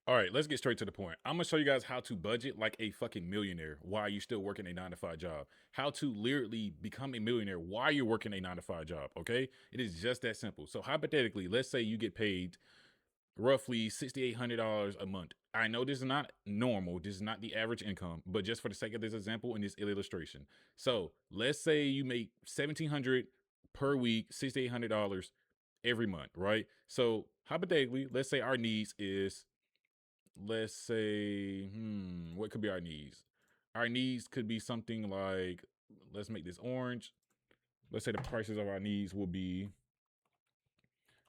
All right, let's get straight to the point. I'm gonna show you guys how to budget like a fucking millionaire while you still working a 9 to 5 job. How to literally become a millionaire while you're working a 9 to 5 job. Okay, it is just that simple. So hypothetically, let's say you get paid roughly $6,800 a month. I know this is not normal. This is not the average income, but just for the sake of this example and this illustration. So let's say you make 1,700 per week, $6,800 every month, right? So hypothetically, let's say our needs is, let's say, what could be our needs? Our needs could be something like, let's make this orange. Let's say the prices of our needs will be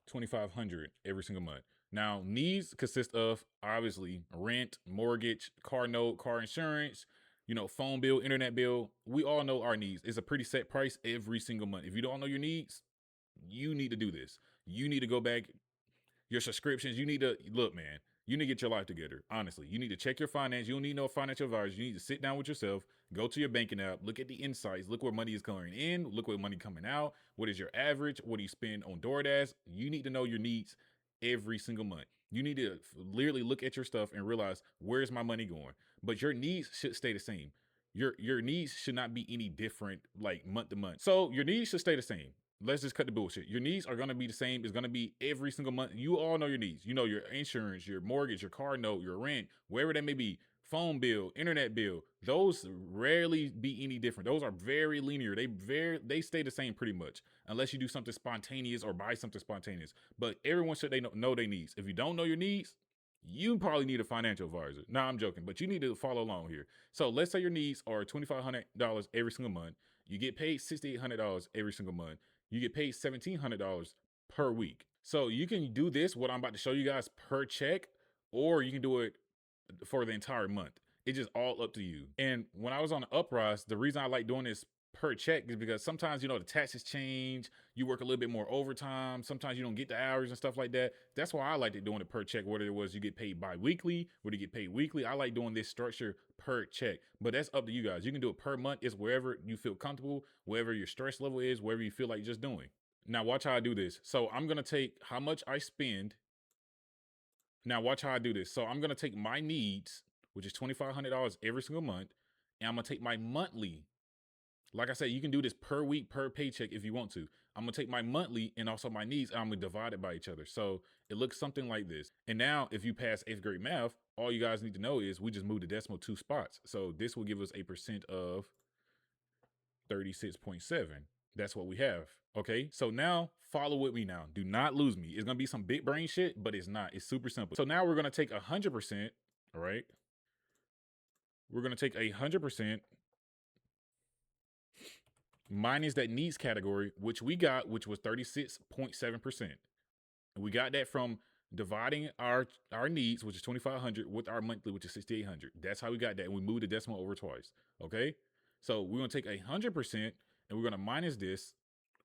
2,500 every single month. Now, needs consist of obviously rent, mortgage, car note, car insurance, phone bill, internet bill. We all know our needs. It's a pretty set price every single month. If you don't know your needs, you need to do this. You need to go back your subscriptions. You need to look, man. You need to get your life together. Honestly, you need to check your finance. You don't need no financial advisor. You need to sit down with yourself, go to your banking app, look at the insights, look where money is coming in, look where money coming out. What is your average? What do you spend on DoorDash? You need to know your needs every single month. You need to literally look at your stuff and realize where's my money going. But your needs should stay the same. Your needs should not be any different like month to month. So your needs should stay the same. Let's just cut the bullshit. Your needs are going to be the same. It's going to be every single month. You all know your needs. You know your insurance, your mortgage, your car note, your rent, wherever that may be, phone bill, internet bill. Those rarely be any different. Those are very linear. They stay the same pretty much, unless you do something spontaneous or buy something spontaneous. But everyone should know their needs. If you don't know your needs, you probably need a financial advisor. No, I'm joking, but you need to follow along here. So let's say your needs are $2,500 every single month. You get paid $6,800 every single month. You get paid $1,700 per week. So you can do this, what I'm about to show you guys, per check, or you can do it for the entire month. It's just all up to you. And when I was on the uprise, the reason I like doing this per check is because sometimes the taxes change, you work a little bit more overtime, sometimes you don't get the hours and stuff like that. That's why I liked it doing it per check, whether it was you get paid bi-weekly, whether you get paid weekly. I like doing this structure per check, but that's up to you guys. You can do it per month. It's wherever you feel comfortable, wherever your stress level is, wherever you feel like just doing. Now watch how I do this. So I'm gonna take how much I spend. Now watch how I do this. So I'm gonna take my needs, which is $2,500 every single month, and I'm gonna take my monthly. Like I said, you can do this per week, per paycheck if you want to. I'm gonna take my monthly and also my needs, and I'm gonna divide it by each other. So it looks something like this. And now, if you pass 8th grade math, all you guys need to know is we just moved the decimal 2 spots. So this will give us a percent of 36.7. That's what we have. Okay, so now follow with me now. Do not lose me. It's gonna be some big brain shit, but it's not. It's super simple. So now we're gonna take 100%. All right, we're gonna take 100% minus that needs category, which we got, which was 36.7%. And we got that from dividing our needs, which is 2,500, with our monthly, which is 6,800. That's how we got that. And we moved the decimal over twice. Okay. So we're going to take 100% and we're going to minus this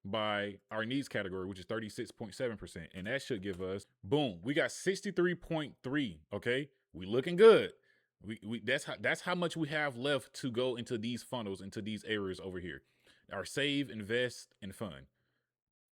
by our needs category, which is 36.7%. And that should give us, boom, we got 63.3. Okay. We looking good. That's how much we have left to go into these funnels, into these areas over here. Our save, invest, and fund.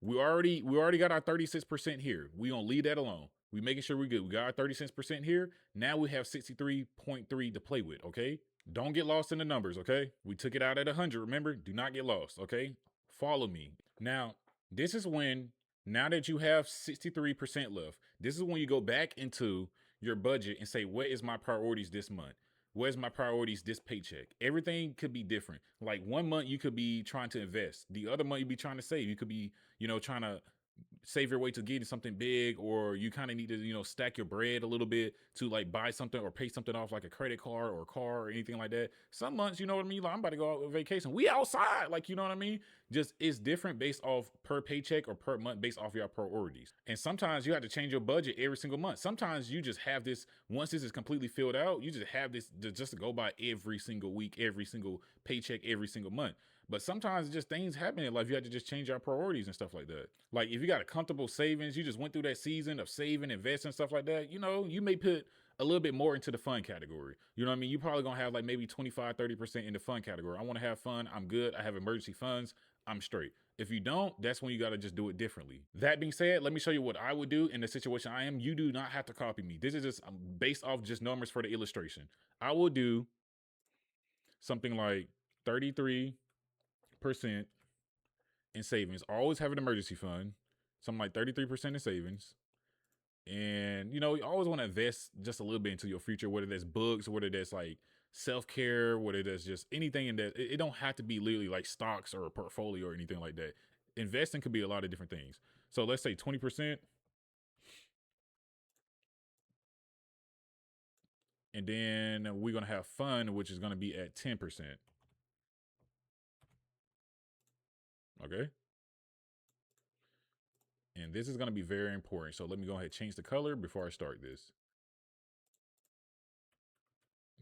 We already got our 36% here. We gonna leave that alone. We making sure we're good. We got our 36% here. Now we have 63.3 to play with. Okay. Don't get lost in the numbers. Okay. We took it out at 100. Remember, do not get lost. Okay. Follow me. Now, this is when, now that you have 63% left, this is when you go back into your budget and say, what is my priorities this month? Where's my priorities this paycheck? Everything could be different. Like one month you could be trying to invest. The other month you'd be trying to save. You could be, trying to save your way to getting something big, or you kind of need to, stack your bread a little bit to like buy something or pay something off like a credit card or a car or anything like that. Some months, you know what I mean? Like I'm about to go out on vacation. We outside, like, you know what I mean? Just it's different based off per paycheck or per month based off your priorities. And sometimes you have to change your budget every single month. Sometimes you just have this, once this is completely filled out, you just have this just to go by every single week, every single paycheck, every single month. But sometimes just things happen in life. You have to just change our priorities and stuff like that. Like if you got a comfortable savings, you just went through that season of saving, investing, stuff like that, you may put a little bit more into the fun category. You know what I mean? You probably gonna have like maybe 25, 30% in the fun category. I want to have fun. I'm good. I have emergency funds. I'm straight. If you don't, that's when you got to just do it differently. That being said, let me show you what I would do in the situation I am. You do not have to copy me. This is just based off just numbers for the illustration. I will do something like 33% in savings. Always have an emergency fund, something like 33% in savings. And you always want to invest just a little bit into your future, whether that's books, whether that's like self-care, whether that's just anything in that. It don't have to be literally like stocks or a portfolio or anything like that. Investing could be a lot of different things. So let's say 20%, and then we're gonna have fun, which is gonna be at 10%. Okay. And this is gonna be very important. So let me go ahead and change the color before I start this.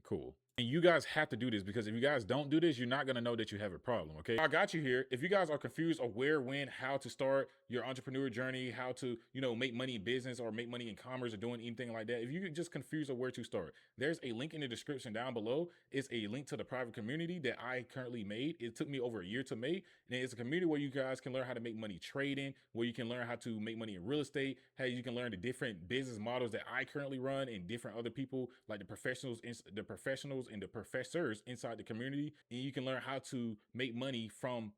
Cool. And you guys have to do this, because if you guys don't do this, you're not going to know that you have a problem. Okay. I got you here. If you guys are confused of where, when, how to start your entrepreneur journey, how to, make money in business or make money in commerce or doing anything like that, if you're just confused of where to start, there's a link in the description down below. It's a link to the private community that I currently made. It took me over a year to make. And it's a community where you guys can learn how to make money trading, where you can learn how to make money in real estate, how you can learn the different business models that I currently run and different other people like the professionals and the professors inside the community. And you can learn how to make money from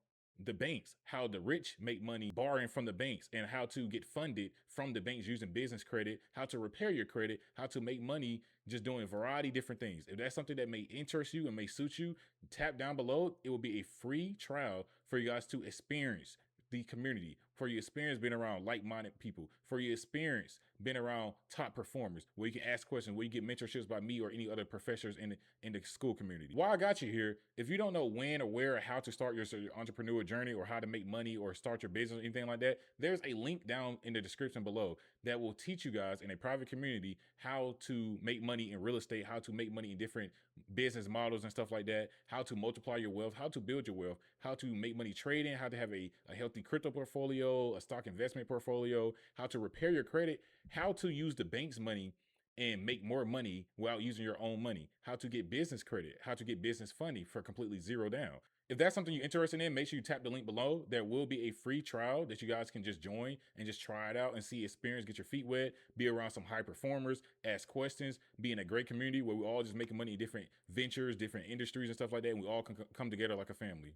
the banks, how the rich make money borrowing from the banks, and how to get funded from the banks using business credit, how to repair your credit, how to make money just doing a variety of different things. If that's something that may interest you and may suit you, tap down below. It will be a free trial for you guys to experience the community, for your experience being around like-minded people, for your experience being around top performers, where you can ask questions, where you get mentorships by me or any other professors in the school community. While I got you here, if you don't know when or where or how to start your entrepreneur journey, or how to make money or start your business or anything like that, there's a link down in the description below that will teach you guys in a private community how to make money in real estate, how to make money in different business models and stuff like that, how to multiply your wealth, how to build your wealth, how to make money trading, how to have a healthy crypto portfolio, a stock investment portfolio, how to repair your credit, how to use the bank's money and make more money without using your own money, how to get business credit, how to get business funding for completely zero down. If that's something you're interested in, make sure you tap the link below. There will be a free trial that you guys can just join and just try it out and see, experience, get your feet wet, be around some high performers, ask questions, be in a great community where we all just making money in different ventures, different industries and stuff like that. And we all can come together like a family.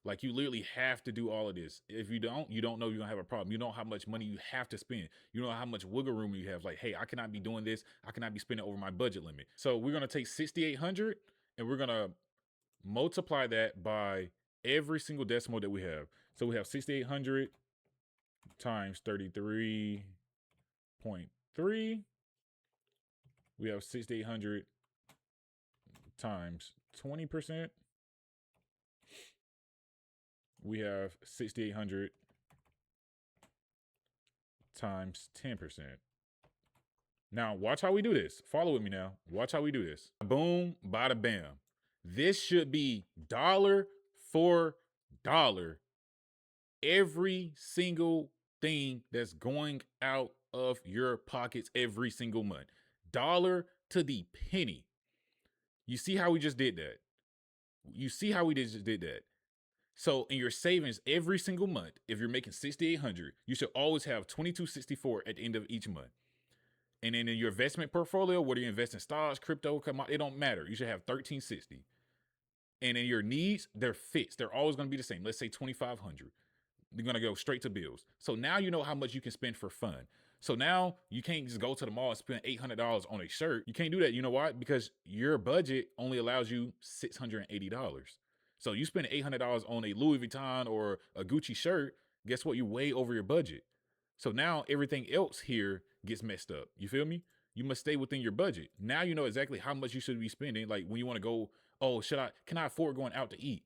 Like, you literally have to do all of this. If you don't know you're gonna have a problem. You know how much money you have to spend. You know how much wiggle room you have. Like, hey, I cannot be doing this. I cannot be spending over my budget limit. So we're gonna take 6,800 and we're gonna multiply that by every single decimal that we have. So we have 6,800 times 33.3. We have 6,800 times 20%. We have 6,800 times 10%. Now, watch how we do this. Follow with me now. Watch how we do this. Boom, bada bam. This should be dollar for dollar. Every single thing that's going out of your pockets every single month. Dollar to the penny. You see how we just did that? You see how we just did that? So in your savings every single month, if you're making 6,800, you should always have 2,264 at the end of each month. And then in your investment portfolio, whether you invest in stocks, crypto, it don't matter. You should have 1,360. And in your needs, they're fixed. They're always going to be the same. Let's say 2,500. They're going to go straight to bills. So now you know how much you can spend for fun. So now you can't just go to the mall and spend $800 on a shirt. You can't do that. You know why? Because your budget only allows you $680. So you spend $800 on a Louis Vuitton or a Gucci shirt, guess what? You're way over your budget. So now everything else here gets messed up. You feel me? You must stay within your budget. Now you know exactly how much you should be spending. Like when you want to go, oh, can I afford going out to eat?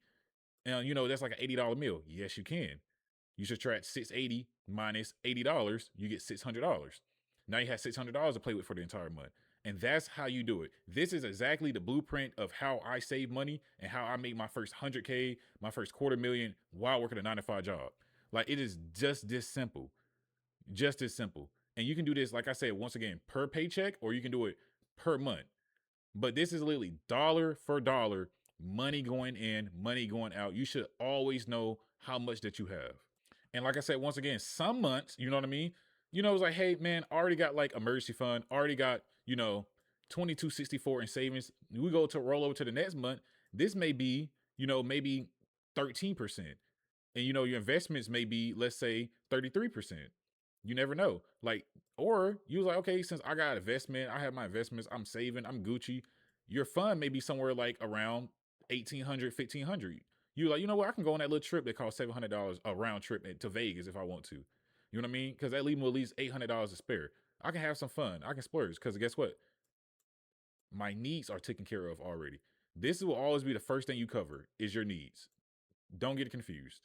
And that's like an $80 meal. Yes, you can. You should try at 680 minus $80, you get $600. Now you have $600 to play with for the entire month. And that's how you do it. This is exactly the blueprint of how I save money and how I make my first 100K, my first $250,000 while working a 9-to-5 job. Like, it is just this simple. Just as simple. And you can do this, like I said, once again, per paycheck, or you can do it per month. But this is literally dollar for dollar, money going in, money going out. You should always know how much that you have. And like I said, once again, some months, you know what I mean? It's like, hey man, I already got like emergency fund, already got, 2264 in savings. We go to roll over to the next month. This may be, maybe 13%. And your investments may be, let's say, 33%. You never know. Like, or you was like, okay, since I got investment, I have my investments, I'm saving, I'm Gucci. Your fund may be somewhere like around 1800, 1500. You like, you know what? I can go on that little trip that costs $700 a round trip to Vegas if I want to. You know what I mean? Because that leaves me at least $800 to spare. I can have some fun. I can splurge because guess what? My needs are taken care of already. This will always be the first thing you cover is your needs. Don't get confused.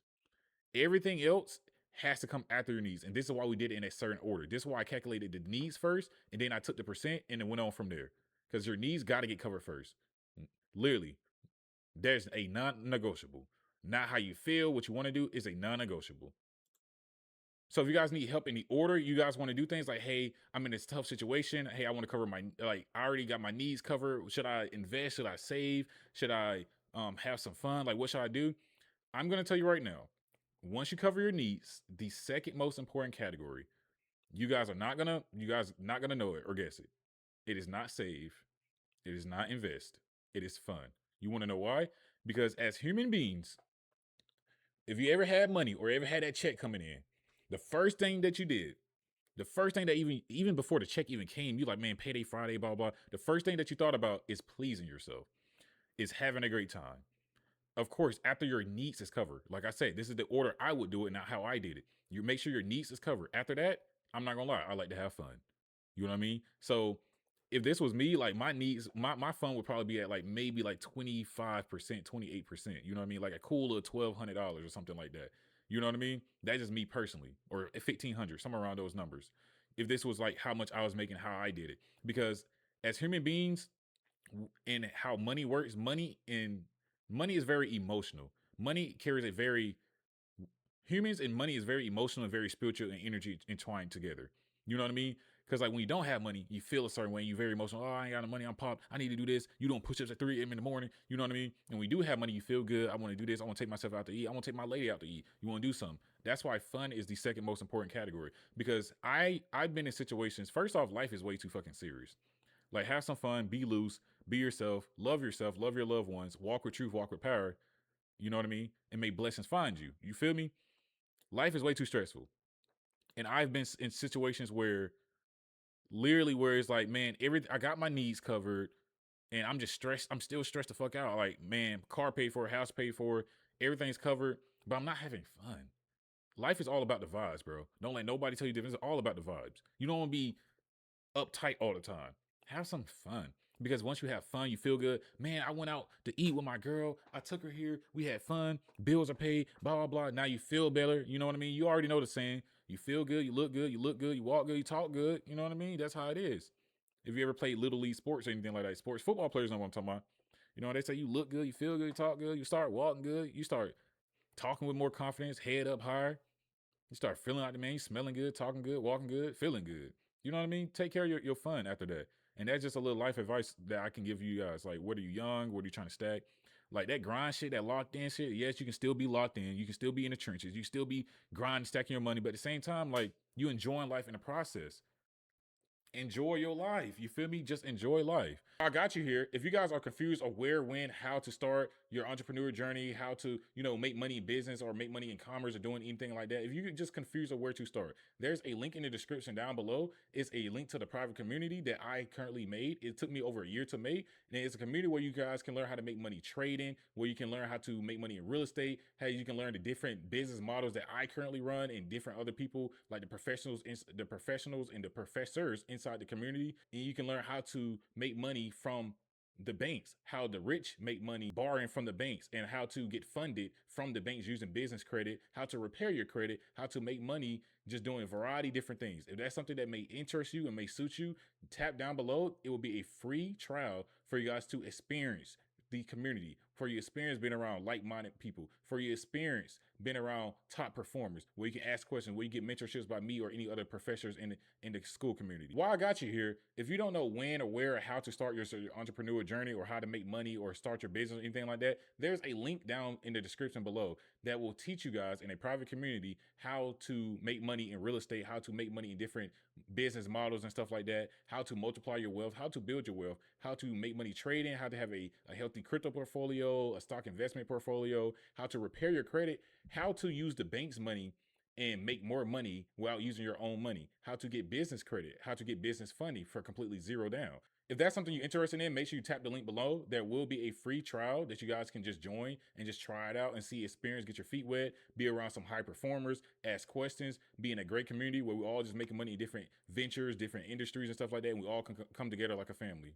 Everything else has to come after your needs. And this is why we did it in a certain order. This is why I calculated the needs first, and then I took the percent and then went on from there. Because your needs got to get covered first. Literally, there's a non-negotiable. Not how you feel, what you want to do is a non-negotiable. So if you guys need help in the order, you guys want to do things like, hey, I'm in this tough situation. Hey, I want to cover I already got my needs covered. Should I invest? Should I save? Should I have some fun? Like, what should I do? I'm going to tell you right now. Once you cover your needs, the second most important category, you guys not gonna know it or guess it. It is not save. It is not invest. It is fun. You want to know why? Because as human beings, if you ever had money or ever had that check coming in, the first thing that you did, the first thing that even before the check even came, you like, man, payday Friday, blah, blah. The first thing that you thought about is pleasing yourself, is having a great time. Of course, after your needs is covered, like I said, this is the order I would do it, not how I did it. You make sure your needs is covered. After that, I'm not gonna lie, I like to have fun. You know what I mean? So if this was me, like my needs, my fun would probably be at like maybe like 25%, 28%. You know what I mean? Like a cool little $1,200 or something like that. You know what I mean? That's just me personally, or 1,500, somewhere around those numbers. If this was like how much I was making, how I did it, because as human beings, and how money works, money is very emotional. Money carries a very humans and money is very emotional and very spiritual and energy entwined together. You know what I mean? Because like when you don't have money, you feel a certain way. You're very emotional. Oh, I ain't got no money. I'm popped. I need to do this. You doing push-ups at 3 a.m. in the morning. You know what I mean? And when you do have money, you feel good. I want to do this. I want to take myself out to eat. I want to take my lady out to eat. You want to do something. That's why fun is the second most important category. Because I've been in situations. First off, life is way too fucking serious. Like have some fun, be loose, be yourself, love your loved ones, walk with truth, walk with power. You know what I mean? And may blessings find you. You feel me? Life is way too stressful. And I've been in situations where literally where it's like, man, I got my needs covered and I'm just stressed. I'm still stressed the fuck out. Like, man, car paid for, house paid for, everything's covered, but I'm not having fun. Life is all about the vibes, bro. Don't let nobody tell you different. It's all about the vibes. You don't want to be uptight all the time. Have some fun. Because once you have fun, you feel good. Man, I went out to eat with my girl. I took her here. We had fun. Bills are paid. Blah, blah, blah. Now you feel better. You know what I mean? You already know the saying. You feel good. You look good. You look good. You walk good. You talk good. You know what I mean? That's how it is. If you ever played Little League sports or anything like that, sports, football players know what I'm talking about. You know, they say you look good. You feel good. You talk good. You start walking good. You start talking with more confidence, head up higher. You start feeling like the man, you smelling good, talking good, walking good, feeling good. You know what I mean? Take care of your fun after that. And that's just a little life advice that I can give you guys. Like, what are you young? What are you trying to stack? Like that grind shit, that locked in shit. Yes, you can still be locked in. You can still be in the trenches. You still be grinding, stacking your money. But at the same time, like you enjoying life in the process. Enjoy your life. You feel me? Just enjoy life. I got you here. If you guys are confused of where, when, how to start your entrepreneur journey, how to, make money in business or make money in commerce or doing anything like that, if you're just confused of where to start, there's a link in the description down below. It's a link to the private community that I currently made. It took me over a year to make. And it's a community where you guys can learn how to make money trading, where you can learn how to make money in real estate, how you can learn the different business models that I currently run and different other people like the professionals and the professors inside the community. And you can learn how to make money from the banks, how the rich make money borrowing from the banks, and how to get funded from the banks using business credit, how to repair your credit, how to make money just doing a variety of different things. If that's something that may interest you and may suit you, tap down below. It will be a free trial for you guys to experience the community for your experience being around like-minded people, for your experience being around top performers, where you can ask questions, where you get mentorships by me or any other professors in the school community. While I got you here, if you don't know when or where or how to start your entrepreneur journey or how to make money or start your business or anything like that, there's a link down in the description below that will teach you guys in a private community how to make money in real estate, how to make money in different business models and stuff like that, how to multiply your wealth, how to build your wealth, how to make money trading, how to have a healthy crypto portfolio, a stock investment portfolio, how to repair your credit, how to use the bank's money and make more money without using your own money, how to get business credit, how to get business funding for completely zero down. If that's something you're interested in, make sure you tap the link below. There will be a free trial that you guys can just join and just try it out and see experience, get your feet wet, be around some high performers, ask questions, be in a great community where we all just making money in different ventures, different industries and stuff like that. And we all can come together like a family.